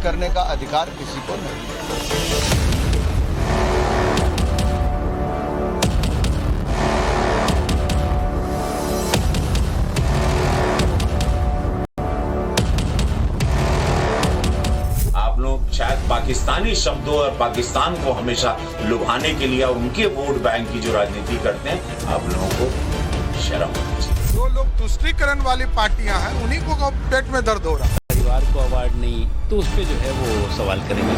करने का अधिकार किसी को नहीं है। शायद पाकिस्तानी शब्दों और पाकिस्तान को हमेशा लुभाने के लिए और उनके वोट बैंक की जो राजनीति करते हैं, आप लोगों को शर्म आनी चाहिए। जो लोग तुष्टीकरण वाली पार्टियां हैं, उन्हीं को पेट में दर्द हो रहा है। परिवार को अवार्ड नहीं, तो उस पे जो है वो सवाल करेंगे।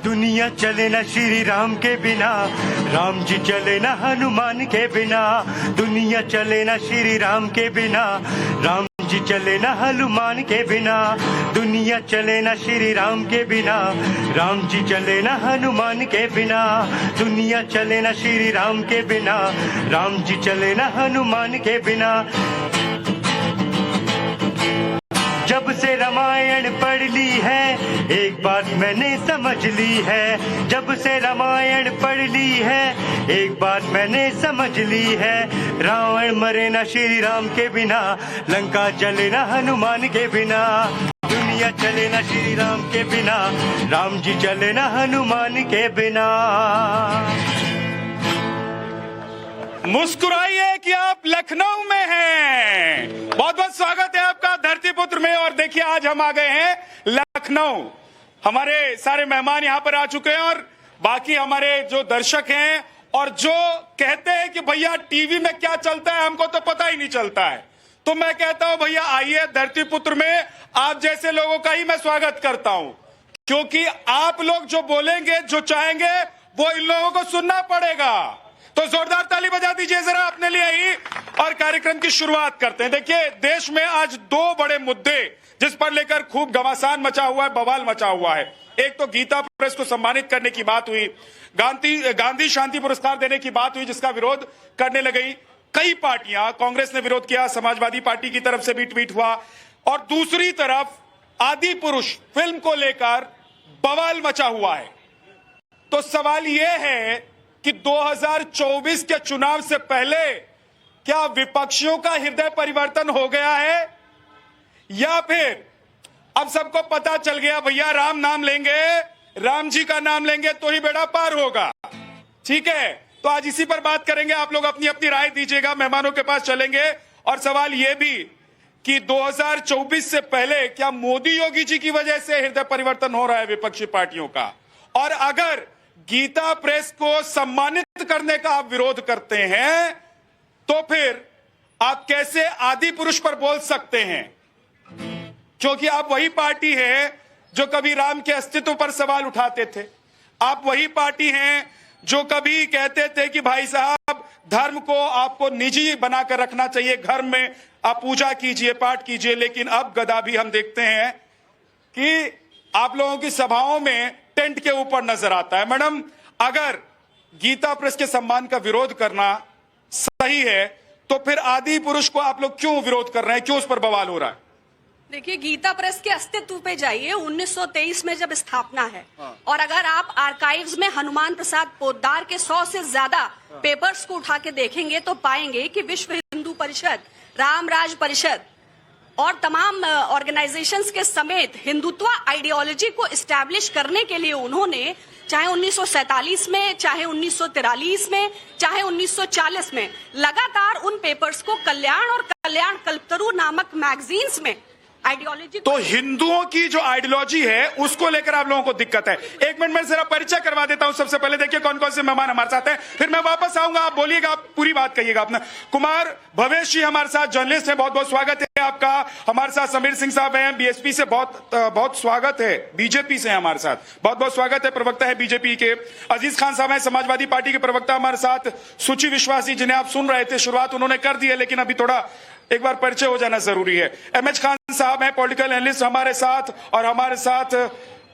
दुनिया चले ना श्री राम के बिना, राम जी चले ना हनुमान के बिना। दुनिया चले ना श्री राम के बिना, राम जी चले ना हनुमान के बिना। दुनिया चले ना श्री राम के बिना, राम जी चले ना हनुमान के बिना। दुनिया चले ना श्री राम के बिना, राम जी चले ना हनुमान के बिना। जब से रामायण पढ़ ली है, एक बात मैंने समझ ली है। जब से रामायण पढ़ ली है, एक बात मैंने समझ ली है। रावण मरे ना श्री राम के बिना, लंका जले ना हनुमान के बिना। दुनिया चले ना श्री राम के बिना, राम जी चले ना हनुमान के बिना। मुस्कुराइए कि आप लखनऊ में हैं। बहुत बहुत स्वागत है आपका धरती पुत्र में। और देखिए, आज हम आ गए हैं लखनऊ। हमारे सारे मेहमान यहां पर आ चुके हैं और बाकी हमारे जो दर्शक हैं और जो कहते हैं कि भैया टीवी में क्या चलता है हमको तो पता ही नहीं चलता है, तो मैं कहता हूं भैया आइए धरती पुत्र में। आप जैसे लोगों का ही मैं स्वागत करता हूं, क्योंकि आप लोग जो बोलेंगे, जो चाहेंगे, वो इन लोगों को सुनना पड़ेगा। तो जोरदार ताली बजा दीजिए जरा अपने लिए ही और कार्यक्रम की शुरुआत करते हैं। देखिए, देश में आज दो बड़े मुद्दे जिस पर लेकर खूब घमासान मचा हुआ है, बवाल मचा हुआ है। एक तो गीता प्रेस को सम्मानित करने की बात हुई, गांधी शांति पुरस्कार देने की बात हुई, जिसका विरोध करने लगी कई पार्टियां। कांग्रेस ने विरोध किया, समाजवादी पार्टी की तरफ से भी ट्वीट हुआ, और दूसरी तरफ आदि पुरुष फिल्म को लेकर बवाल मचा हुआ है। तो सवाल यह है कि 2024 के चुनाव से पहले क्या विपक्षियों का हृदय परिवर्तन हो गया है, या फिर अब सबको पता चल गया भैया राम नाम लेंगे, राम जी का नाम लेंगे तो ही बेड़ा पार होगा। ठीक है, तो आज इसी पर बात करेंगे। आप लोग अपनी अपनी राय दीजिएगा, मेहमानों के पास चलेंगे। और सवाल यह भी कि 2024 से पहले क्या मोदी योगी जी की वजह से हृदय परिवर्तन हो रहा है विपक्षी पार्टियों का, और अगर गीता प्रेस को सम्मानित करने का आप विरोध करते हैं तो फिर आप कैसे आदि पुरुष पर बोल सकते हैं, क्योंकि आप वही पार्टी है जो कभी राम के अस्तित्व पर सवाल उठाते थे। आप वही पार्टी हैं जो कभी कहते थे कि भाई साहब धर्म को आपको निजी बनाकर रखना चाहिए, घर में आप पूजा कीजिए, पाठ कीजिए। लेकिन अब गदा भी हम देखते हैं कि आप लोगों की सभाओं में टेंट के ऊपर नजर आता है। मैडम, अगर गीता प्रेस के सम्मान का विरोध करना सही है तो फिर आदि पुरुष को आप लोग क्यों विरोध कर रहे हैं, क्यों उस पर बवाल हो रहा है? देखिए, गीता प्रेस के अस्तित्व पे जाइए। 1923 में जब स्थापना है, और अगर आप आर्काइव्स में हनुमान प्रसाद पोद्दार के 100 से ज्यादा पेपर्स को उठा के देखेंगे तो पाएंगे कि विश्व हिंदू परिषद, रामराज परिषद और तमाम ऑर्गेनाइजेशंस के समेत हिंदुत्व आइडियोलॉजी को इस्टेब्लिश करने के लिए उन्होंने चाहे 1947 में, चाहे 1943 में, चाहे 1940 में लगातार उन पेपर्स को कल्याण और कल्याण कल्पतरु नामक मैगजीन्स में आइडियोलॉजी। तो हिंदुओं की जो आइडियोलॉजी है उसको लेकर आप लोगों को दिक्कत है। एक मिनट में जरा परिचय करवा देता हूं। सबसे पहले देखिए कौन कौन से मेहमान हमारे साथ हैं, फिर मैं वापस आऊंगा, आप बोलिएगा, आप पूरी बात कहिएगा अपना। कुमार भवेश जी हमारे साथ जर्नलिस्ट हैं, बहुत बहुत स्वागत है आपका। हमारे साथ समीर सिंह साहब हैं, बीएसपी से, बहुत स्वागत है। बीजेपी से हमारे साथ बहुत बहुत स्वागत है, प्रवक्ता है बीजेपी के। अजीज खान साहब हैं, समाजवादी पार्टी के प्रवक्ता हमारे साथ। सुचि विश्वास जी, जिन्हें आप सुन रहे थे, शुरुआत उन्होंने कर दी है लेकिन अभी थोड़ा एक बार परिचय हो जाना जरूरी है। एमएच खान साहब हैं, पॉलिटिकल एनालिस्ट हमारे साथ, और हमारे साथ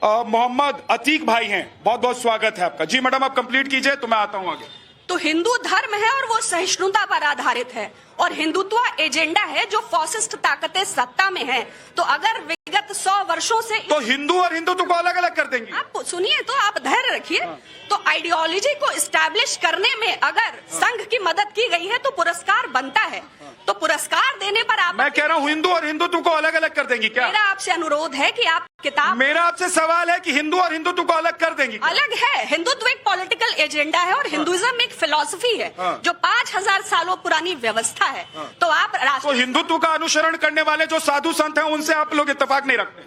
मोहम्मद अतीक भाई हैं। बहुत बहुत स्वागत है आपका। जी मैडम, आप कंप्लीट कीजिए तो मैं आता हूं आगे। तो हिंदू धर्म है और वो सहिष्णुता पर आधारित है, और हिंदुत्व एजेंडा है जो फॉसिस्ट ताकतें सत्ता में है। तो अगर विगत 100 वर्षों से तो हिंदू और हिंदुत्व को अलग अलग कर देंगे। आप सुनिए तो आप धैर्य रखिए। तो आइडियोलॉजी को इस्टेब्लिश करने में अगर संघ की मदद की गई है तो पुरस्कार बनता है। तो पुरस्कार देने पर आप, मैं कह रहा हूँ हिंदू और हिंदुत्व को अलग अलग कर देंगी क्या? मेरा आपसे अनुरोध है कि आप किताब, मेरा आपसे सवाल है कि हिंदू और हिंदुत्व को अलग कर देंगी? अलग है। हिंदुत्व एक पॉलिटिकल एजेंडा है और हिंदुइज्म एक फिलॉसफी है जो 5000 सालों पुरानी व्यवस्था है। तो आप तो हिंदुत्व का अनुसरण करने वाले जो साधु संत हैं उनसे आप लोग इत्तेफाक नहीं रखते?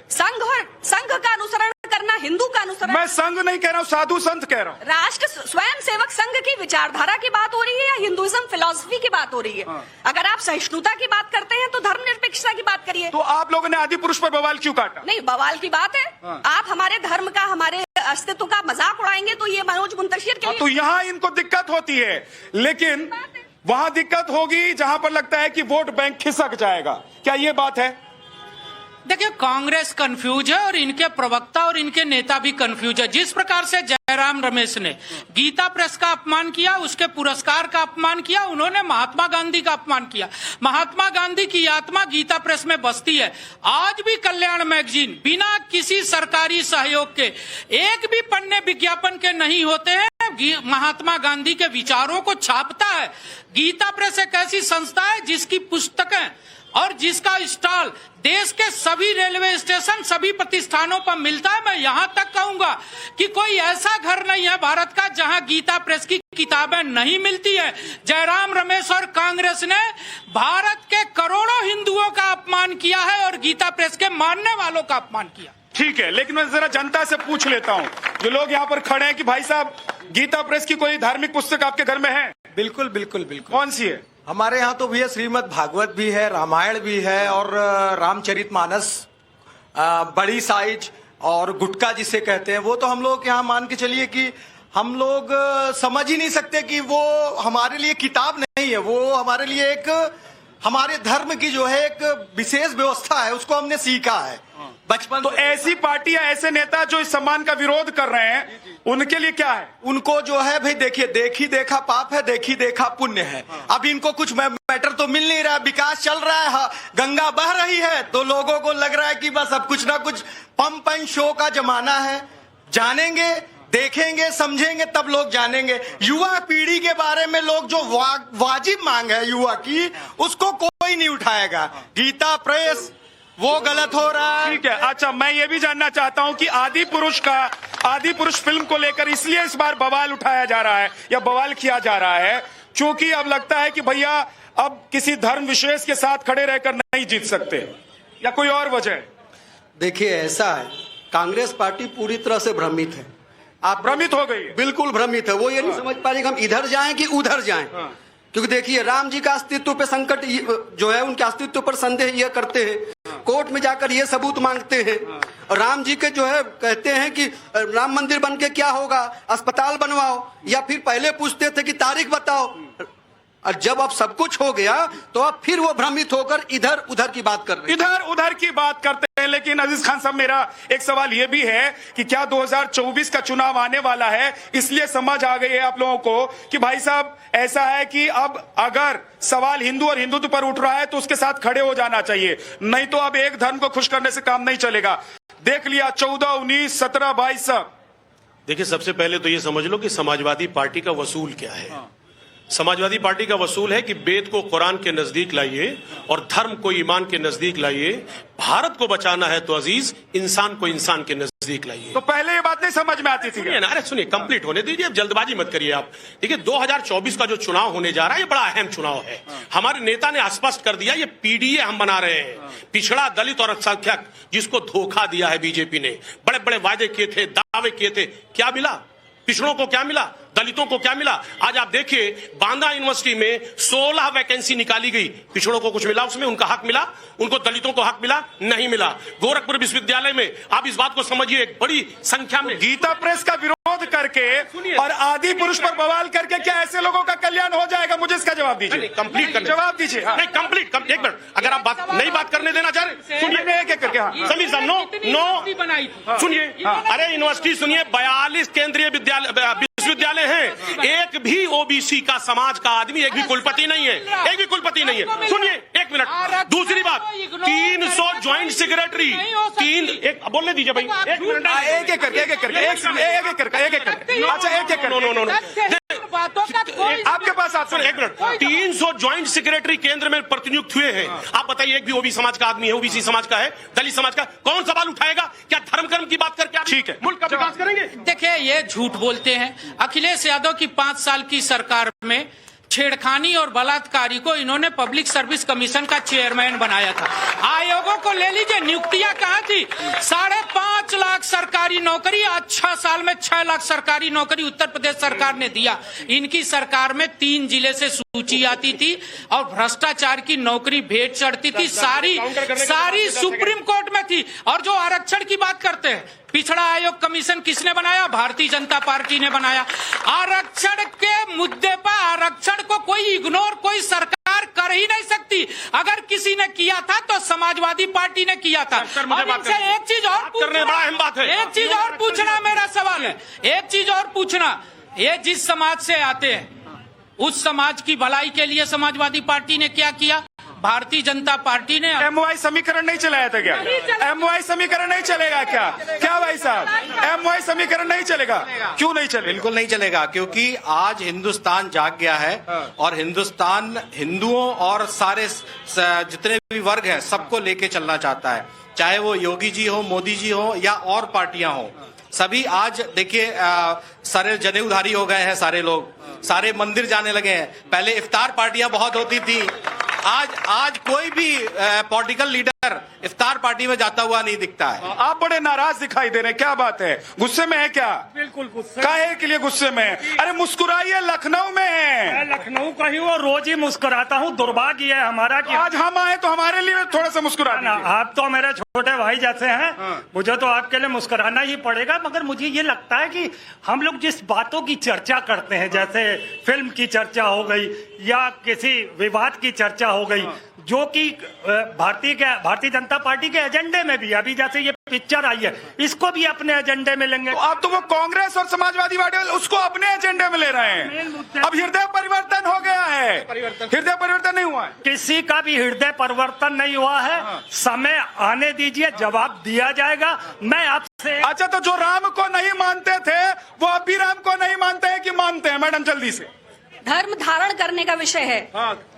संघ का अनुसरण करना हिंदू का अनुसरण। मैं संघ नहीं कह रहा हूँ, साधु संत कह रहा हूँ। राष्ट्र स्वयं सेवक संघ की विचारधारा की बात हो रही है या हिंदुइज्म फिलॉसफी की बात हो रही है? अगर आप सहिष्णुता की बात करते हैं तो धर्मनिरपेक्षता की बात करिए। तो आप लोगों ने आदि पुरुष पर बवाल क्यों काटा? नहीं, बवाल की बात है। आप हमारे धर्म का, हमारे अस्तित्व का मजाक उड़ाएंगे तो ये मनोज मुंतशिर के लिए। तो यहाँ इनको दिक्कत होती है, लेकिन वहां दिक्कत होगी जहां पर लगता है कि वोट बैंक खिसक जाएगा। क्या ये बात है? देखिए, कांग्रेस कंफ्यूज है और इनके प्रवक्ता और इनके नेता भी कंफ्यूज है। जिस प्रकार से जयराम रमेश ने गीता प्रेस का अपमान किया, उसके पुरस्कार का अपमान किया, उन्होंने महात्मा गांधी का अपमान किया। महात्मा गांधी की आत्मा गीता प्रेस में बसती है। आज भी कल्याण मैगजीन बिना किसी सरकारी सहयोग के एक भी पन्ने विज्ञापन के नहीं होते हैं, महात्मा गांधी के विचारों को छापता है। गीता प्रेस एक ऐसी संस्था है जिसकी पुस्तकें और जिसका स्टॉल देश के सभी रेलवे स्टेशन, सभी प्रतिष्ठानों पर मिलता है। मैं यहां तक कहूंगा कि कोई ऐसा घर नहीं है भारत का जहां गीता प्रेस की किताबें नहीं मिलती है। जयराम रमेश और कांग्रेस ने भारत के करोड़ों हिंदुओं का अपमान किया है और गीता प्रेस के मानने वालों का अपमान किया। ठीक है, लेकिन मैं जरा जनता से पूछ लेता हूँ, जो लोग यहाँ पर खड़े हैं, कि भाई साहब गीता प्रेस की कोई धार्मिक पुस्तक आपके घर में है? बिल्कुल बिल्कुल बिल्कुल। कौन सी है? हमारे यहाँ तो भैया श्रीमद् भागवत भी है, रामायण भी है और रामचरितमानस बड़ी साइज और गुटका जिसे कहते हैं, वो तो हम लोग यहाँ मान के चलिए कि हम लोग समझ ही नहीं सकते कि वो हमारे लिए किताब नहीं है। वो हमारे लिए एक, हमारे धर्म की जो है एक विशेष व्यवस्था है, उसको हमने सीखा है बचपन। तो ऐसी पार्टी या ऐसे नेता जो इस सम्मान का विरोध कर रहे हैं, उनके लिए क्या है? उनको जो है भाई देखिए, देखी देखा पाप है, देखी देखा पुण्य है। अब इनको कुछ मैटर तो मिल नहीं रहा, विकास चल रहा है, गंगा बह रही है, तो लोगों को लग रहा है कि बस अब कुछ ना कुछ पंप एंड शो का जमाना है। जानेंगे, देखेंगे, समझेंगे, तब लोग जानेंगे। युवा पीढ़ी के बारे में लोग जो वाजिब मांग है युवा की, उसको कोई नहीं उठाएगा। गीता प्रेस वो गलत हो रहा है। ठीक है, अच्छा, मैं ये भी जानना चाहता हूं कि आदि पुरुष फिल्म को लेकर इसलिए इस बार बवाल उठाया जा रहा है या बवाल किया जा रहा है क्योंकि अब लगता है कि भैया अब किसी धर्म विशेष के साथ खड़े रहकर नहीं जीत सकते, या कोई और वजह? देखिए, ऐसा है, कांग्रेस पार्टी पूरी तरह से भ्रमित है। आप भ्रमित हो गई? बिल्कुल भ्रमित है। वो ये नहीं समझ पा रही कि हम इधर जाएं कि उधर जाएं। क्योंकि देखिए, राम जी का अस्तित्व पे संकट जो है, उनके अस्तित्व पर संदेह ये करते हैं, कोर्ट में जाकर ये सबूत मांगते हैं। और राम जी के जो है कहते हैं कि राम मंदिर बन के क्या होगा, अस्पताल बनवाओ, या फिर पहले पूछते थे कि तारीख बताओ। और जब अब सब कुछ हो गया तो अब फिर वो भ्रमित होकर इधर उधर की बात कर रहे हैं। इधर उधर की बात करते हैं। लेकिन अजीज खान साहब, मेरा एक सवाल ये भी है कि क्या 2024 का चुनाव आने वाला है, इसलिए समझ आ गई है आप लोगों को कि भाई साहब ऐसा है कि अब अगर सवाल हिंदू और हिंदुत्व पर उठ रहा है तो उसके साथ खड़े हो जाना चाहिए, नहीं तो अब एक धर्म को खुश करने से काम नहीं चलेगा। देख लिया 14, 19, 17, 22। देखिए, सबसे पहले तो ये समझ लो कि समाजवादी पार्टी का वसूल क्या है। समाजवादी पार्टी का वसूल है कि वेद को कुरान के नजदीक लाइए और धर्म को ईमान के नजदीक लाइए। भारत को बचाना है तो अजीज, इंसान को इंसान के नजदीक लाइए। तो पहले ये बात नहीं समझ में आती थी? अरे सुनिए, कंप्लीट होने दीजिए, अब जल्दबाजी मत करिए आप। देखिए, 2024 का जो चुनाव होने जा रहा है, ये बड़ा अहम चुनाव है। हमारे नेता ने स्पष्ट कर दिया, ये पीडीए हम बना रहे हैं, पिछड़ा, दलित और अल्पसंख्यक, जिसको धोखा दिया है बीजेपी ने। बड़े बड़े वायदे किए थे, दावे किए थे, क्या मिला? पिछड़ों को क्या मिला? दलितों को क्या मिला? आज आप देखिए, बांदा यूनिवर्सिटी में 16 वैकेंसी निकाली गई, पिछड़ों को कुछ मिला उसमें? उनका हक मिला? उनको दलितों को हक मिला? नहीं मिला। गोरखपुर विश्वविद्यालय में आप इस बात को समझिए, एक बड़ी संख्या में गीता प्रेस का विरोध करके और आदि पुरुष पर बवाल करके क्या ऐसे लोगों का कल्याण हो जाएगा? मुझे इसका जवाब दीजिए। कंप्लीट जवाब दीजिए। नहीं, कंप्लीट एक मिनट, अगर आप नहीं बात करने देना चाह रहे, सुनिए एक एक करके। समीर साहब, नो सुनिए, अरे यूनिवर्सिटी सुनिए, 42 केंद्रीय विश्वविद्यालय हैं, एक भी ओबीसी का समाज का आदमी, एक भी कुलपति नहीं है, एक भी कुलपति नहीं है। सुनिए, एक एक मिनट, दूसरी बात, 300 ज्वाइंट सेक्रेटरी, बोलने दीजिए भाई, एक मिनट, एक एक करके अच्छा एक एक करके बातों का कोई आपके पास एक मिनट, 300 ज्वाइंट सेक्रेटरी केंद्र में प्रतिनियुक्त हुए हैं। आप बताइए, एक भी ओबी समाज का आदमी है, ओबीसी समाज का है, दलित समाज का, कौन सवाल उठाएगा? क्या धर्म कर्म की बात करके आप ठीक है मुल्क का विकास करेंगे? देखिए, ये झूठ बोलते हैं। अखिलेश यादव की 5 साल की सरकार में छेड़खानी और बलात्कारी को इन्होंने पब्लिक सर्विस कमीशन का चेयरमैन बनाया था। आयोगों को ले लीजिए, नियुक्तियां कहाँ थी? 5.5 लाख सरकारी नौकरी, अच्छा साल में 6 लाख सरकारी नौकरी उत्तर प्रदेश सरकार ने दिया। इनकी सरकार में 3 जिले से सूची आती थी और भ्रष्टाचार की नौकरी भेंट चढ़ती थी, सारी सुप्रीम कोर्ट में थी। और जो आरक्षण की बात करते हैं, पिछड़ा आयोग कमीशन किसने बनाया? भारतीय जनता पार्टी ने बनाया। आरक्षण के मुद्दे पर आरक्षण को कोई इग्नोर कोई सरकार कर ही नहीं सकती। अगर किसी ने किया था तो समाजवादी पार्टी ने किया था। और इनसे एक चीज और पूछना, मेरा सवाल है, एक चीज और पूछना, ये जिस समाज से आते हैं उस समाज की भलाई के लिए समाजवादी पार्टी ने क्या किया? भारतीय जनता पार्टी ने MY समीकरण नहीं चलाया था क्या? MY समीकरण नहीं चलेगा क्या? क्या भाई साहब, MY समीकरण नहीं चलेगा? क्यों नहीं चलेगा? बिल्कुल नहीं चलेगा, क्योंकि आज हिंदुस्तान जाग गया है और हिंदुस्तान हिंदुओं और सारे जितने भी वर्ग हैं सबको लेके चलना चाहता है। चाहे वो योगी जी हो, मोदी जी हो या और पार्टियां हो, सभी आज देखिए सारे जनेऊधारी हो गए हैं। सारे लोग सारे मंदिर जाने लगे हैं। पहले इफ्तार पार्टियां बहुत होती थी, आज कोई भी पॉलिटिकल लीडर इफ्तार पार्टी में जाता हुआ नहीं दिखता है। आप बड़े नाराज दिखाई दे रहे हैं, क्या बात है? गुस्से में है क्या? बिल्कुल गुस्से काहे के लिए गुस्से में है? अरे मुस्कुराइए, लखनऊ में है। लखनऊ का ही वो रोज ही मुस्कुराता हूँ। दुर्भाग्य है हमारा कि आज हम आए तो हमारे लिए थोड़ा सा मुस्कुरा दीजिए। आप तो मेरे छोटे भाई जैसे हैं, मुझे तो आपके लिए मुस्कुराना ही पड़ेगा। मगर मुझे ये लगता है कि हम लोग जिस बातों की चर्चा करते हैं, जैसे फिल्म की चर्चा हो गई या किसी विवाद की चर्चा हो गई, जो कि भारतीय जनता पार्टी के एजेंडे में भी, अभी जैसे ये पिक्चर आई है, इसको भी अपने एजेंडे में लेंगे। तो अब तो वो कांग्रेस और समाजवादी पार्टी उसको अपने एजेंडे में ले रहे हैं। अब हृदय परिवर्तन हो गया है। हृदय परिवर्तन नहीं हुआ है, किसी का भी हृदय परिवर्तन नहीं हुआ है। समय आने दीजिए, जवाब दिया जाएगा। मैं आपसे अच्छा, तो जो राम को नहीं मानते थे वो अब भी राम को नहीं मानते हैं कि मानते हैं? मैडम जल्दी से। धर्म धारण करने का विषय है।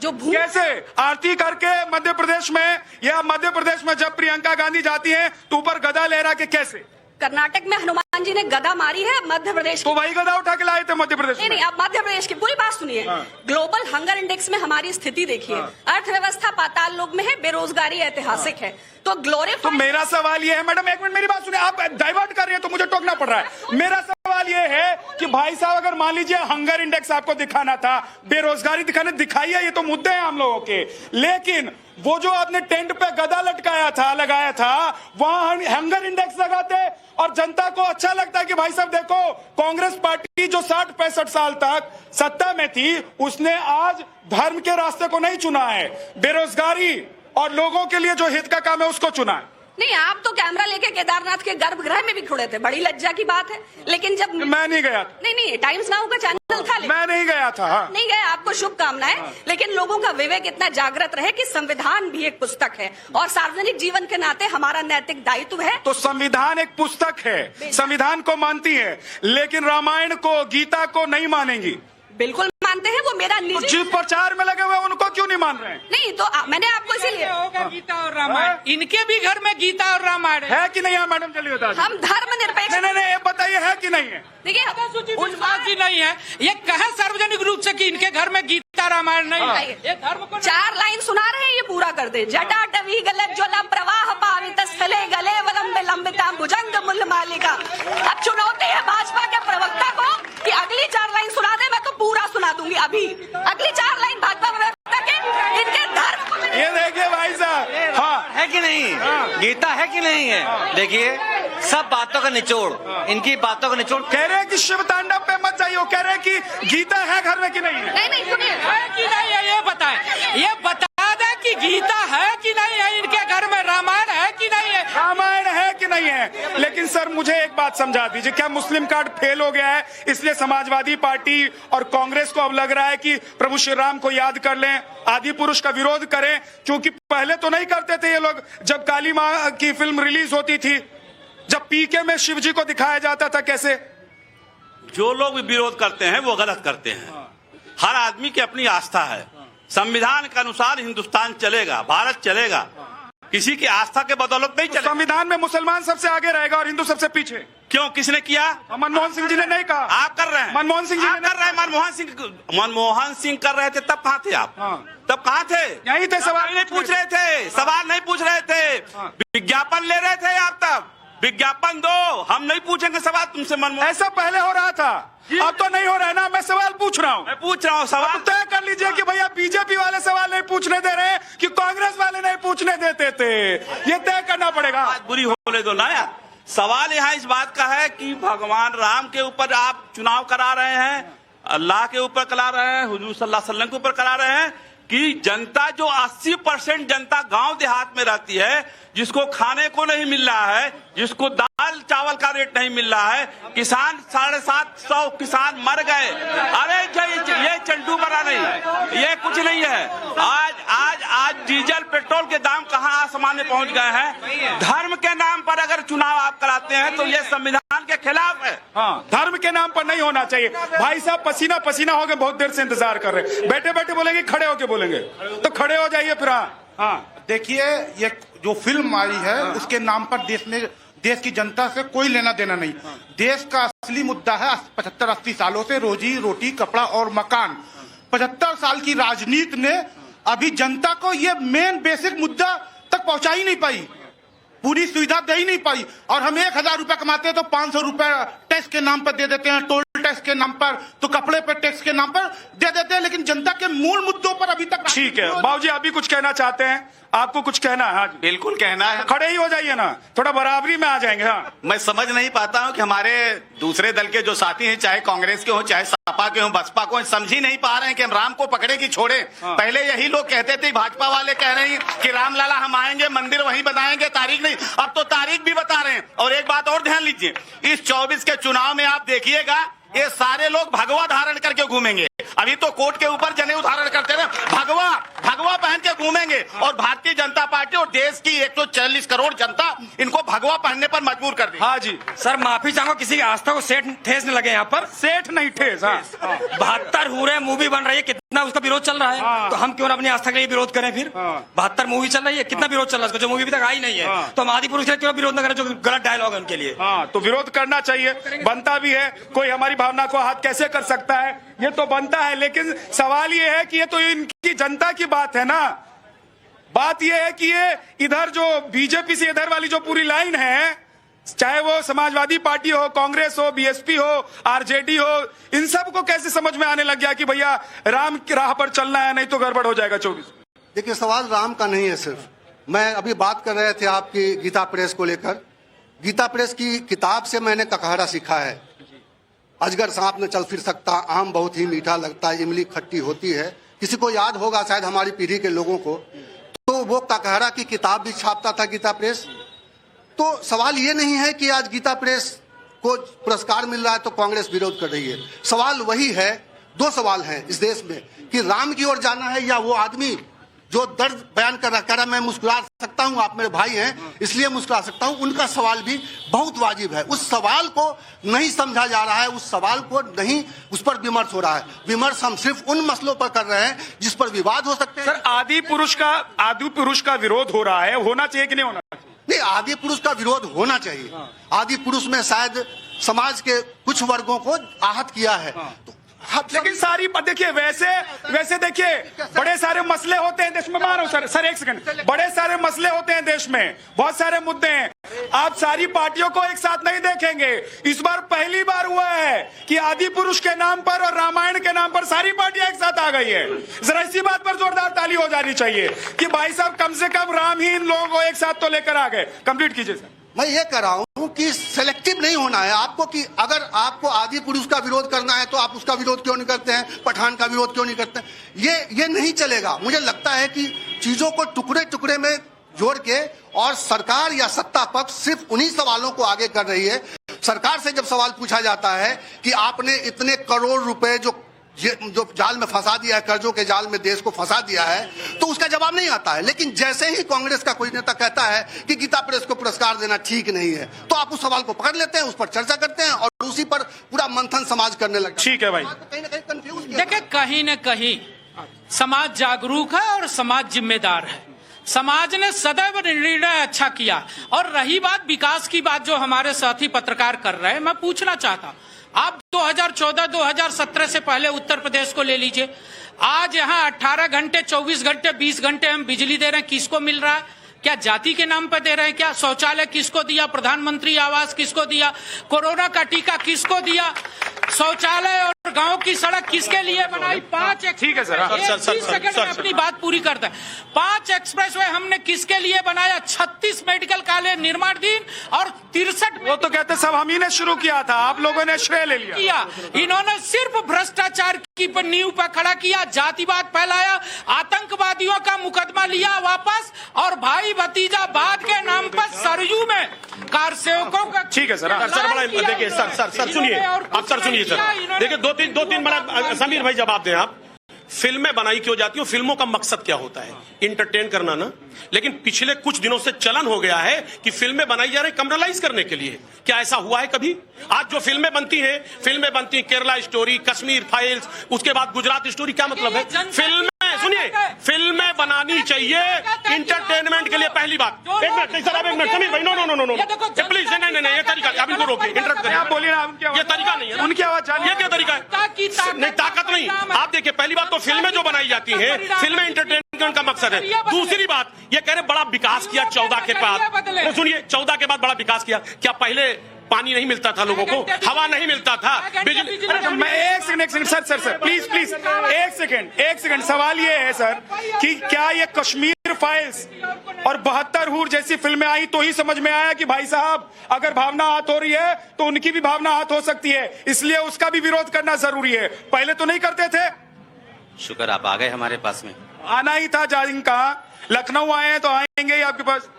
जो कैसे आरती करके मध्य प्रदेश में, या मध्य प्रदेश में जब प्रियंका गांधी जाती हैं तो ऊपर गदा लहरा के, कैसे? कर्नाटक में हनुमान जी ने गदा मारी है, मध्य प्रदेश तो वही गदा उठा के लाए थे मध्य प्रदेश में। नहीं, आप मध्य प्रदेश की पूरी बात सुनिए। ग्लोबल हंगर इंडेक्स में हमारी स्थिति देखिए। अर्थव्यवस्था पाताल लोक में है, बेरोजगारी ऐतिहासिक है। तो तो मेरा सवाल ये है, मैडम एक मिनट मेरी बात सुनिए, आप डाइवर्ट कर रही है तो मुझे टोकना पड़ रहा है। मेरा सवाल ये है कि भाई साहब, अगर मान लीजिए हंगर इंडेक्स आपको दिखाना था, बेरोजगारी दिखाइए, ये तो मुद्दे हैं हम लोगों के, लेकिन वो जो आपने टेंट पे गदा लगाया था, वहां हंगर इंडेक्स लगाते और जनता को अच्छा लगता है कि भाई साहब देखो, कांग्रेस पार्टी जो 60-65 साल तक सत्ता में थी, उसने आज धर्म के रास्ते को नहीं चुना है, बेरोजगारी और लोगों के लिए जो हित का काम है उसको चुना है। नहीं, आप तो कैमरा लेके केदारनाथ के गर्भगृह में भी खड़े थे, बड़ी लज्जा की बात है। लेकिन जब मैं नहीं गया, नहीं, टाइम्स नाउ का चैनल था, मैं नहीं गया था। नहीं गए, आपको शुभकामनाएं। लेकिन लोगों का विवेक इतना जागृत रहे कि संविधान भी एक पुस्तक है और सार्वजनिक जीवन के नाते हमारा नैतिक दायित्व है। तो संविधान एक पुस्तक है, संविधान को मानती है, लेकिन रामायण को, गीता को नहीं मानेंगी। बिल्कुल मानते हैं, वो मेरा निजी। जो प्रचार में लगे हुए उनको क्यों नहीं मान रहे हैं? नहीं, तो मैंने आपको इसीलिए होगा गीता और रामायण, इनके भी घर में गीता और रामायण है कि नहीं है? मैडम जल्दी बता दीजिए। हम धर्मनिरपेक्ष। नहीं, ये बताइए है कि नहीं है? देखिए, उस बात की नहीं है, ये कहे सार्वजनिक रूप से कि इनके घर में गीता रामायण नहीं है। ये धर्म को 4 लाइन सुना रहे हैं, ये पूरा कर दे। जटा टवी गलत ज्वलम प्रवाह पावित स्थले गले वलंब लंबिता भुजंग मूल मालिका। अब चुनौती है भाजपा के प्रवक्ता को कि अगली 4 लाइन सुना दे, मैं तो पूरा सुना दूंगी अभी। अगली 4 लाइन भाजपा प्रवक्ता के, इनके धर्म को। ये देखिए भाई साहब, हाँ है कि नहीं, गीता है कि नहीं है? देखिए, सब बातों का निचोड़, इनकी बातों का निचोड़। कह रहे हैं कि शिव तांडव पे मत जाइए, वो कह रहे हैं कि गीता है घर में कि नहीं है? नहीं, सुनिए, है कि नहीं है, ये बताएं, ये बता दें कि गीता है कि नहीं है, इनके घर में रामायण है कि नहीं है? रामायण है कि नहीं है। लेकिन सर मुझे एक बात समझा दीजिए, क्या मुस्लिम कार्ड फेल हो गया है इसलिए समाजवादी पार्टी और कांग्रेस को अब लग रहा है कि प्रभु श्री राम को याद कर लें, आदि पुरुष का विरोध करें? क्योंकि पहले तो नहीं करते थे ये लोग। जब काली मां की फिल्म रिलीज होती थी, जब पीके में शिव जी को दिखाया जाता था, कैसे जो लोग विरोध करते हैं वो गलत करते हैं। हर आदमी की अपनी आस्था है, संविधान के अनुसार हिंदुस्तान चलेगा, भारत चलेगा, किसी की आस्था के बदौलत नहीं चलेगा। संविधान में मुसलमान सबसे आगे रहेगा और हिंदू सबसे पीछे। क्यों, किसने किया? मनमोहन सिंह जी ने नहीं कहा। आप कर रहे हैं। मनमोहन सिंह जी आप कर रहे हैं। मनमोहन सिंह कर रहे थे, तब कहाँ थे आप? तब कहाँ थे? यहीं थे। सवाल नहीं पूछ रहे थे, सवाल नहीं पूछ रहे थे, विज्ञापन ले रहे थे आप। तब विज्ञापन दो, हम नहीं पूछेंगे सवाल तुमसे। मनमोहन, ऐसा पहले हो रहा था, अब तो नहीं हो रहा है ना। मैं सवाल पूछ रहा हूँ, मैं पूछ रहा हूँ सवाल। तय कर लीजिए कि भैया बीजेपी वाले सवाल नहीं पूछने दे रहे हैं कि कांग्रेस वाले नहीं पूछने देते थे, ये तय करना पड़ेगा। बात बुरी होने दो ना यार। सवाल यहाँ इस बात का है कि भगवान राम के ऊपर आप चुनाव करा रहे हैं, अल्लाह के ऊपर करा रहे हैं, हुजूर सल्लल्लाहु अलैहि वसल्लम के ऊपर करा रहे हैं कि जनता जो 80% जनता गांव देहात में रहती है, जिसको खाने को नहीं मिल रहा है, जिसको दाल चावल का रेट नहीं मिल रहा है, किसान 750 किसान मर गए। अरे ये चंटू बना नहीं, ये कुछ नहीं है। आज डीजल पेट्रोल के दाम कहां आसमान में पहुंच गए हैं। धर्म के नाम पर अगर चुनाव आप कराते हैं तो ये संविधान के खिलाफ है। हाँ, धर्म के नाम पर नहीं होना चाहिए। भाई साहब पसीना पसीना हो गए, बहुत देर से इंतजार कर रहे हैं। बैठे बैठे बोलेंगे, खड़े होके बोलेंगे, तो खड़े हो जाइए फिर। हाँ, देखिए ये जो फिल्म आई है उसके नाम पर देश की जनता से कोई लेना देना नहीं। देश का असली मुद्दा है 75-80 सालों से रोजी रोटी, कपड़ा और मकान। 75 साल की राजनीति ने अभी जनता को ये मेन बेसिक मुद्दा तक पहुंचा ही नहीं पाई, पूरी सुविधा दे ही नहीं पाई। और हम 1000 रुपए कमाते हैं तो 500 रुपए टैक्स के नाम पर दे देते हैं, टोल टैक्स के नाम पर, तो कपड़े पे टैक्स के नाम पर दे देते हैं, लेकिन जनता के मूल मुद्दों पर अभी तक। ठीक है बाबूजी, अभी कुछ कहना चाहते हैं? आपको कुछ कहना है? हाँ जी, बिल्कुल कहना है। खड़े ही हो जाइए ना, थोड़ा बराबरी में आ जाएंगे। हाँ, मैं समझ नहीं पाता हूं कि हमारे दूसरे दल के जो साथी हैं, चाहे कांग्रेस के हों, चाहे सपा के हों, बसपा को, समझ ही नहीं पा रहे हैं कि हम राम को पकड़े कि छोड़े। पहले यही लोग कहते थे, भाजपा वाले कह रहे हैं कि राम लाला हम आएंगे, मंदिर वहीं बनाएंगे, तारीख नहीं। अब तो तारीख भी बता रहे हैं। और एक बात और ध्यान लीजिए, इस 24 के चुनाव में आप देखिएगा ये सारे लोग भगवा धारण करके घूमेंगे। अभी तो कोर्ट के ऊपर जनेऊ धारण करते हैं, भगवा पहन के घूमेंगे। और भारतीय जनता पार्टी और देश की 140 करोड़ जनता इनको भगवा पहनने पर मजबूर कर दी। हाँ जी सर, माफी चाहूंगा, किसी की आस्था को सेठ ठेस न लगे यहाँ पर। सेठ नहीं ठेस। हाँ, 72 हुए मूवी बन रही है, कितना उसका विरोध चल रहा है। तो हम क्यों अपनी आस्था के लिए विरोध करें? फिर 72 मूवी चल रही है, कितना विरोध चल रहा है उसका, जो मूवी अभी तक आई नहीं है। तो हम आदि पुरुष के क्यों विरोध न करें, जो गलत डायलॉग है उनके लिए। हाँ, तो विरोध करना चाहिए, बनता भी है। कोई हमारी भावना को हाथ कैसे कर सकता है, ये तो बनता है। लेकिन सवाल ये है कि ये तो इनकी जनता की बात है ना। बात ये है कि ये इधर जो बीजेपी से इधर वाली जो पूरी लाइन है, चाहे वो समाजवादी पार्टी हो, कांग्रेस हो, बीएसपी हो, आरजेडी हो, इन सब को कैसे समझ में आने लग गया कि भैया राम की राह पर चलना है, नहीं तो गड़बड़ हो जाएगा 24। देखिए, सवाल राम का नहीं है सिर्फ। मैं अभी बात कर रहे थे आपकी गीता प्रेस को लेकर। गीता प्रेस की किताब से मैंने ककहरा सीखा है। अजगर सांप न चल फिर सकता, आम बहुत ही मीठा लगता, इमली खट्टी होती है। किसी को याद होगा शायद हमारी पीढ़ी के लोगों को, तो वो ककहरा की किताब भी छापता था गीता प्रेस। तो सवाल ये नहीं है कि आज गीता प्रेस को पुरस्कार मिल रहा है तो कांग्रेस विरोध कर रही है। सवाल वही है, दो सवाल हैं इस देश में, कि राम की ओर जाना है या वो आदमी जो दर्द बयान कर रहा है। मैं मुस्कुरा सकता हूं, आप मेरे भाई हैं इसलिए मुस्कुरा सकता हूं, उनका सवाल भी बहुत वाजिब है। उस सवाल को नहीं समझा जा रहा है, उस सवाल को नहीं, उस पर विमर्श हो रहा है। विमर्श हम सिर्फ उन मसलों पर कर रहे हैं जिस पर विवाद हो सकते हैं। सर, आदि पुरुष का विरोध हो रहा है, होना चाहिए कि नहीं होना चाहिए? नहीं, आदि पुरुष का विरोध होना चाहिए। आदि पुरुष में शायद समाज के कुछ वर्गों को आहत किया है। लेकिन सारी देखिए, वैसे देखिए, बड़े सारे मसले होते हैं देश में। मानो सर एक सेकंड, बड़े सारे मसले होते हैं देश में, बहुत सारे मुद्दे हैं। आप सारी पार्टियों को एक साथ नहीं देखेंगे। इस बार पहली बार हुआ है कि आदि पुरुष के नाम पर और रामायण के नाम पर सारी पार्टियां एक साथ आ गई है। जरा इसी बात पर जोरदार ताली हो जानी चाहिए कि भाई साहब कम से कम राम ही इन लोगों को एक साथ तो लेकर आ गए। कंप्लीट कीजिए सर। मैं ये कह रहा हूं कि सेलेक्टिव नहीं होना है आपको, कि अगर आपको आदि पुरुष का विरोध करना है तो आप उसका विरोध क्यों नहीं करते हैं, पठान का विरोध क्यों नहीं करते हैं। ये नहीं चलेगा। मुझे लगता है कि चीजों को टुकड़े टुकड़े में जोड़ के, और सरकार या सत्ता पक्ष सिर्फ उन्हीं सवालों को आगे कर रही है। सरकार से जब सवाल पूछा जाता है कि आपने इतने करोड़ रुपए जो जाल में फंसा दिया है, कर्जों के जाल में देश को फंसा दिया है, तो उसका जवाब नहीं आता है। लेकिन जैसे ही कांग्रेस का कोई नेता कहता है कि गीता प्रेस को पुरस्कार देना ठीक नहीं है, तो आप उस सवाल को पकड़ लेते हैं, उस पर चर्चा करते हैं और उसी पर पूरा मंथन समाज करने लगता है। ठीक है भाई, कहीं ना कहीं कंफ्यूज। देखिए, कहीं न कहीं समाज जागरूक है और समाज जिम्मेदार है। समाज ने सदैव निर्णय अच्छा किया। और रही बात विकास की बात जो हमारे साथी पत्रकार कर रहे हैं, मैं पूछना चाहता, आप 2014-2017 से पहले उत्तर प्रदेश को ले लीजिए। आज यहाँ 18 घंटे, 24 घंटे, 20 घंटे हम बिजली दे रहे हैं। किसको मिल रहा है? क्या जाति के नाम पर दे रहे हैं? क्या शौचालय किसको दिया? प्रधानमंत्री आवास किसको दिया? कोरोना का टीका किसको दिया? शौचालय और गांव की सड़क किसके लिए बनाई? 5 ठीक है सर, 30 सेकंड में अपनी बात पूरी करते हैं। 5 एक्सप्रेसवे हमने किसके लिए बनाया? 36 मेडिकल कॉलेज निर्माणाधीन और 63। वो तो कहते सब हम ही ने शुरू किया था, आप लोगों ने श्रेय ले लिया। इन्होंने सिर्फ भ्रष्टाचार की नींव पर खड़ा किया, जातिवाद फैलाया, आतंकवादियों का मुकदमा लिया वापस, और भाई भतीजावाद के नाम पर सरयू में कार सेवकों का। ठीक है सर, सर बड़ा देखिए सर सुनिए, आप सर सुनिए सर, देखिए दो तीन बड़ा, समीर भाई जवाब दें आप। फिल्में बनाई क्यों जाती है? फिल्मों का मकसद क्या होता है? इंटरटेन करना ना। लेकिन पिछले कुछ दिनों से चलन हो गया है कि फिल्में बनाई जा रही कमर्शियलाइज करने के लिए। क्या ऐसा हुआ है कभी? आज जो फिल्में बनती हैं केरला स्टोरी, कश्मीर फाइल्स, उसके बाद गुजरात स्टोरी, क्या मतलब है? फिल्में सुनिए, फिल्में बनानी चाहिए इंटरटेनमेंट के लिए। पहली बात, एक मिनट सर, आप एक मिनट, समीर भाई, नो प्लीज, नहीं, ये तरीका आप इनको रोकिए, इंटरप्ट करिए। आप बोलिए ना, ये तरीका नहीं है, उनकी आवाज, ये क्या तरीका है? नहीं, ताकत नहीं। आप देखिए, पहली बात तो फिल्में जो बनाई जाती हैं, फिल्में इंटरटेनमेंट का मकसद है। दूसरी बात, ये कह रहे बड़ा विकास किया 14 के बाद। सुनिए, 14 के बाद बड़ा विकास किया। क्या पहले पानी नहीं मिलता था लोगों को? हवा नहीं मिलता था? बिजली? मैं एक सेकंड सर प्लीज एक सेकंड सवाल ये है सर कि क्या ये कश्मीर फाइल्स और 72 हूर जैसी फिल्में आई तो ही समझ में आया कि भाई साहब, अगर भावना हाथ हो रही है तो उनकी भी भावना हाथ हो सकती है, इसलिए उसका भी विरोध करना जरूरी है। पहले तो नहीं करते थे। शुक्र आप आ गए हमारे पास में। आना ही था, जाएंगे कहाँ? लखनऊ आए हैं तो आएंगे ही आपके पास।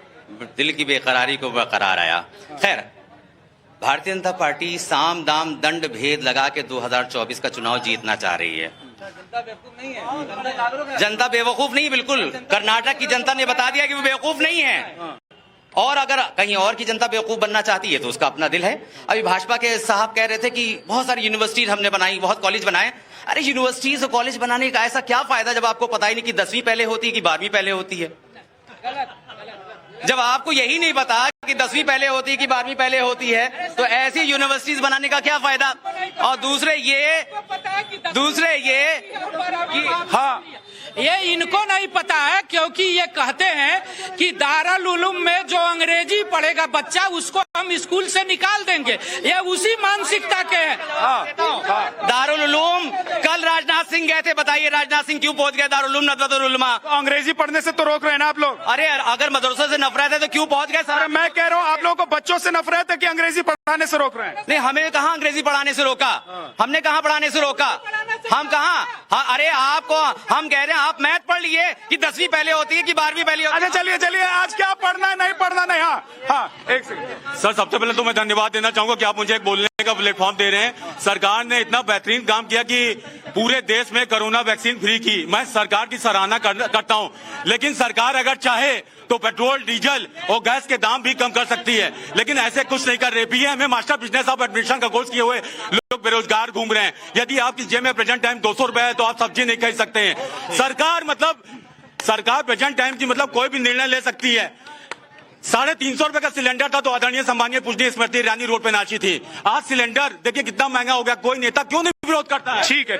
दिल की बेकरारी को बरकरार आया। खैर, भारतीय जनता पार्टी साम दाम दंड भेद लगा के 2024 का चुनाव जीतना चाह रही है। जनता बेवकूफ नहीं, बिल्कुल। कर्नाटक की जनता ने बता दिया कि वो बेवकूफ नहीं है। और अगर कहीं और की जनता बेवकूफ बनना चाहती है तो उसका अपना दिल है। अभी भाजपा के साहब कह रहे थे कि बहुत सारी यूनिवर्सिटीज हमने बनाई, बहुत कॉलेज बनाए। अरे यूनिवर्सिटीज और कॉलेज बनाने का ऐसा क्या फायदा जब आपको पता ही नहीं कि 10वीं पहले होती है कि 12वीं पहले होती है? जब आपको यही नहीं पता कि 10वीं पहले होती है कि 12वीं पहले होती है, तो ऐसी यूनिवर्सिटीज बनाने का क्या फायदा? और दूसरे ये कि हाँ, ये इनको नहीं पता है, क्योंकि ये कहते हैं कि दारुल उलूम में जो अंग्रेजी पढ़ेगा बच्चा, उसको हम स्कूल से निकाल देंगे। ये उसी मानसिकता के हैं। दारुल उलूम, कल राजनाथ सिंह गए थे, बताइए राजनाथ सिंह क्यों पहुंच गए दारुल उलूम नदवतुल उलमा? अंग्रेजी पढ़ने से तो रोक रहे हैं ना आप लोग। अरे अगर मदरसों से नफरत है तो क्यों पहुंच गए? अरे मैं कह रहा हूँ, आप लोगों को बच्चों से नफरत है कि अंग्रेजी पढ़ाने से रोक रहे हैं? नहीं, हमें कहाँ अंग्रेजी पढ़ाने से रोका? हमने कहाँ पढ़ाने से रोका? हम कहाँ? हाँ, अरे आपको हम कह रहे हैं, आप मैथ पढ़ लिए कि 10वीं पहले होती है कि 12वीं पहले होती है। अच्छा चलिए, आज क्या पढ़ना है, नहीं पढ़ना नहीं। हाँ, एक सेकंड सर, सबसे पहले तो मैं धन्यवाद देना चाहूंगा कि आप मुझे एक बोलने का प्लेटफॉर्म दे रहे हैं। सरकार ने इतना बेहतरीन काम किया कि पूरे देश में कोरोना वैक्सीन फ्री की। मैं सरकार की सराहना करता हूं, लेकिन सरकार अगर चाहे तो पेट्रोल, डीजल और गैस के दाम भी कम कर सकती है, लेकिन ऐसे कुछ नहीं कर रही। PM master business of administration का कोर्स किए हुए लोग बेरोजगार घूम रहे हैं। यदि आपकी जेब में प्रेजेंट टाइम 200 रुपए है तो आप सब्जी नहीं खरीद सकते हैं। सरकार प्रेजेंट टाइम की कोई भी निर्णय ले सकती है। 350 रुपए का सिलेंडर था तो आदरणीय सम्मानीय पूजनीय स्मृति ईरानी रोड पे नाची थी। आज सिलेंडर देखिए कितना महंगा हो गया। कोई नेता क्यों नहीं विरोध करता है? ठीक है।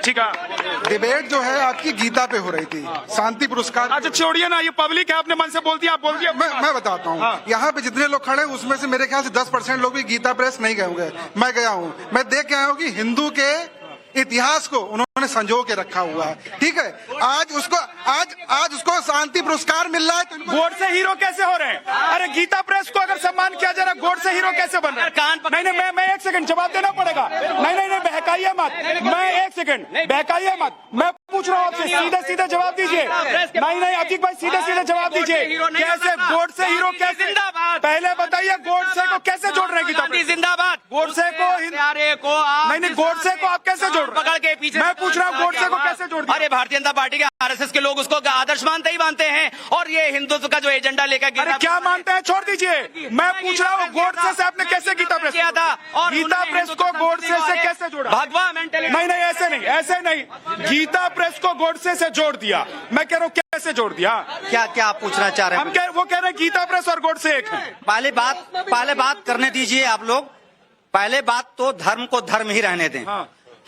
डिबेट जो है आपकी गीता पे हो रही थी, शांति पुरस्कार। अच्छा छोड़िए ना, ये पब्लिक है, आपने मन से बोल दिया, आप बोल दिया। मैं बताता हूँ, यहाँ पे जितने लोग खड़े हैं उसमें से मेरे ख्याल से 10% लोग भी गीता प्रेस नहीं गए होंगे। मैं गया हूँ, मैं देख के आया हूँ कि हिंदू के इतिहास को उन्होंने उन्होंने संजो के रखा हुआ है, ठीक है। आज उसको शांति पुरस्कार मिल रहा है तो गोडसे हीरो कैसे हो रहे हैं? अरे गीता प्रेस को अगर सम्मान किया जा रहा है, गोडसे हीरो कैसे बन रहे हैं? नहीं, मैं 1 सेकंड जवाब देना पड़ेगा। नहीं, बहकाइए मत, मैं 1 सेकंड बहकाइए मत, मैं पूछ रहा हूँ आपसे, सीधे जवाब दीजिए। नहीं अतीक भाई, सीधे जवाब दीजिए। कैसे गोडसे हीरो कैसे? पहले बताइए गोडसे को कैसे जोड़ रहे हैं गीता प्रेस? जिंदाबाद। गोडसे को नहीं, गोडसे को आप कैसे जोड़ पकड़ के पीछे? मैं पूछ रहा हूँ गोडसे को कैसे जोड़? अरे भारतीय जनता पार्टी के आरएसएस के लोग उसको आदर्श मानते ही मानते हैं, और ये हिंदुत्व का जो एजेंडा लेकर अरे क्या मानते हैं छोड़ दीजिए। मैं पूछ रहा हूँ गोडसे से आपने कैसे गीता प्रेस किया था, और गीता प्रेस को गोडसे से कैसे जोड़ा? भगवा मेंटेलिटी। नहीं, ऐसे नहीं। गीता प्रेस को गोडसे से जोड़ दिया। मैं कह रहा हूँ कैसे जोड़ दिया? क्या आप पूछना चाह रहे हैं? वो कह रहे हैं गीता प्रेस और गोडसे एक है। पहले बात करने दीजिए आप लोग। पहले बात तो धर्म को धर्म ही रहने दें।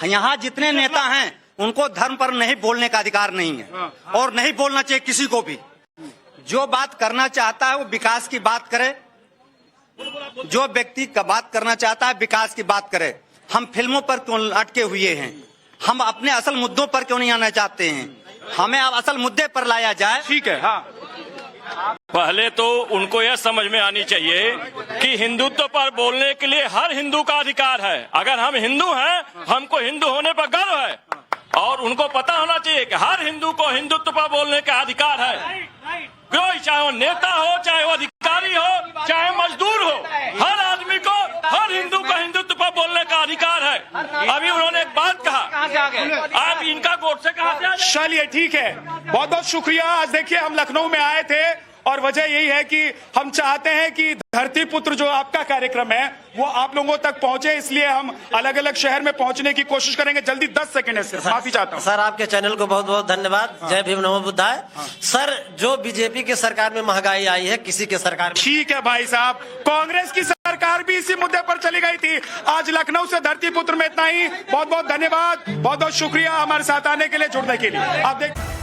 यहाँ जितने नेता हैं उनको धर्म पर नहीं बोलने का अधिकार नहीं है, और नहीं बोलना चाहिए किसी को भी। जो बात करना चाहता है वो विकास की बात करे, जो व्यक्ति का बात करना चाहता है विकास की बात करे। हम फिल्मों पर क्यों अटके हुए हैं? हम अपने असल मुद्दों पर क्यों नहीं आना चाहते हैं? हमें अब असल मुद्दे पर लाया जाए। ठीक है। हाँ, पहले तो उनको यह समझ में आनी चाहिए कि हिंदुत्व पर बोलने के लिए हर हिंदू का अधिकार है। अगर हम हिंदू हैं, हमको हिंदू होने पर गर्व है, और उनको पता होना चाहिए कि हर हिंदू को हिंदुत्व पर बोलने का अधिकार है। कोई चाहे वो नेता हो, चाहे वो अधिकारी हो, चाहे मजदूर हो, हर आदमी को, हर हिंदू को हिंदुत्व पर बोलने का अधिकार है। अभी उन्होंने एक बात कहा, आप इनका गोडसे कहा। चलिए ठीक है, बहुत बहुत शुक्रिया। आज देखिए हम लखनऊ में आए थे, और वजह यही है कि हम चाहते हैं कि धरती पुत्र जो आपका कार्यक्रम है वो आप लोगों तक पहुंचे, इसलिए हम अलग अलग शहर में पहुंचने की कोशिश करेंगे। जल्दी 10 सेकंड है सिर्फ, माफी चाहता हूं। सर आपके चैनल को बहुत बहुत धन्यवाद। जय भीम नमो बुद्धाय। सर जो बीजेपी की सरकार में महंगाई आई है, किसी के सरकार में। ठीक है भाई साहब, कांग्रेस की सरकार भी इसी मुद्दे पर चली गई थी। आज लखनऊ से धरती पुत्र में इतना ही। बहुत बहुत धन्यवाद, बहुत बहुत शुक्रिया हमारे साथ आने के लिए, जुड़ने के लिए। आप देख